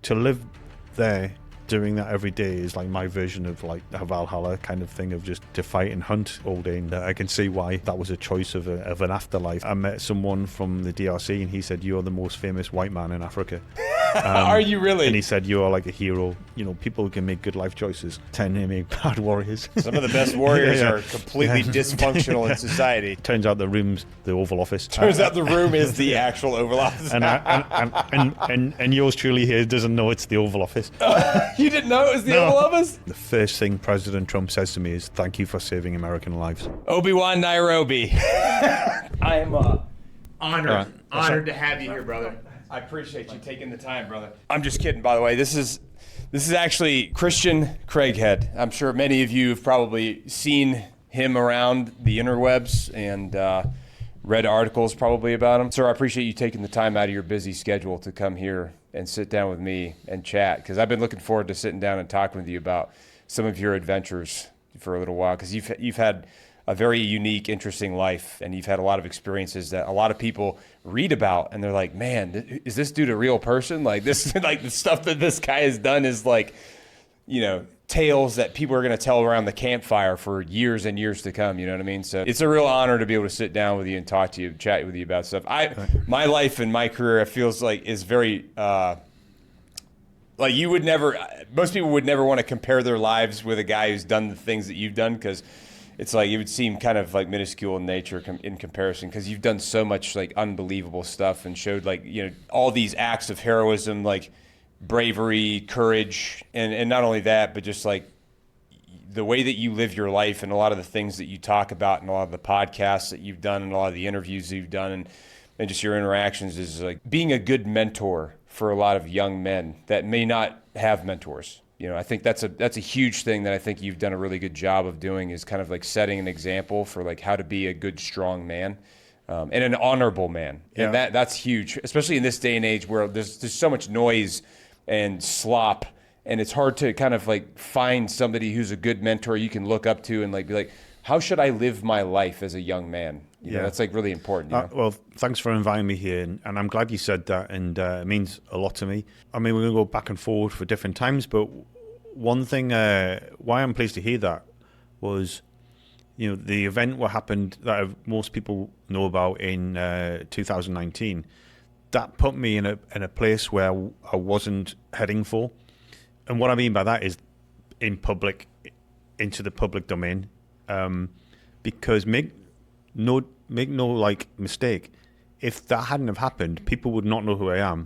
to live there doing that every day is like my version of like a Valhalla kind of thing, of just to fight and hunt all day. And I can see why that was a choice of an afterlife. I met someone from the DRC and he said, "You're the most famous white man in Africa." Are you really? And he said, "You are like a hero. You know, people can make good life choices tend to make bad warriors." Some of the best warriors are completely dysfunctional in society. Turns out the room's the Oval Office. Turns out the room is the actual Oval Office. and yours truly here doesn't know it's the Oval Office. You didn't know it was the Oval Office? The first thing President Trump says to me is, "Thank you for saving American lives." Obi-Wan Nairobi. I am honored to have you here, brother. I appreciate you taking the time, brother. I'm just kidding, by the way. This is actually Christian Craighead. I'm sure many of you have probably seen him around the interwebs and read articles probably about him. Sir, I appreciate you taking the time out of your busy schedule to come here and sit down with me and chat, because I've been looking forward to sitting down and talking with you about some of your adventures for a little while, because you've had a very unique, interesting life, and you've had a lot of experiences that a lot of people read about, and they're like, "Man, is this dude a real person?" Like this, like the stuff that this guy has done is like, you know, tales that people are going to tell around the campfire for years and years to come. You know what I mean? So it's a real honor to be able to sit down with you and talk to you, chat with you about stuff. My life and my career, it feels like, is very like most people would never want to compare their lives with a guy who's done the things that you've done, because it's like it would seem kind of like minuscule in nature in comparison, because you've done so much like unbelievable stuff and showed like, you know, all these acts of heroism, like bravery, courage, and not only that, but just like the way that you live your life and a lot of the things that you talk about and a lot of the podcasts that you've done and a lot of the interviews you've done and just your interactions is like being a good mentor for a lot of young men that may not have mentors. You know, I think that's a huge thing that I think you've done a really good job of doing, is kind of like setting an example for like how to be a good, strong man, and an honorable man. Yeah. And that's huge, especially in this day and age where there's so much noise and slop, and it's hard to kind of like find somebody who's a good mentor you can look up to and like be like, how should I live my life as a young man? You know, that's like really important. You know? Well, thanks for inviting me here, and I'm glad you said that, and it means a lot to me. I mean, we're going to go back and forward for different times, but one thing why I'm pleased to hear that was, you know, the event what happened that most people know about in 2019, that put me in a place where I wasn't heading for. And what I mean by that is into the public domain, because make no like mistake, if that hadn't have happened, people would not know who I am.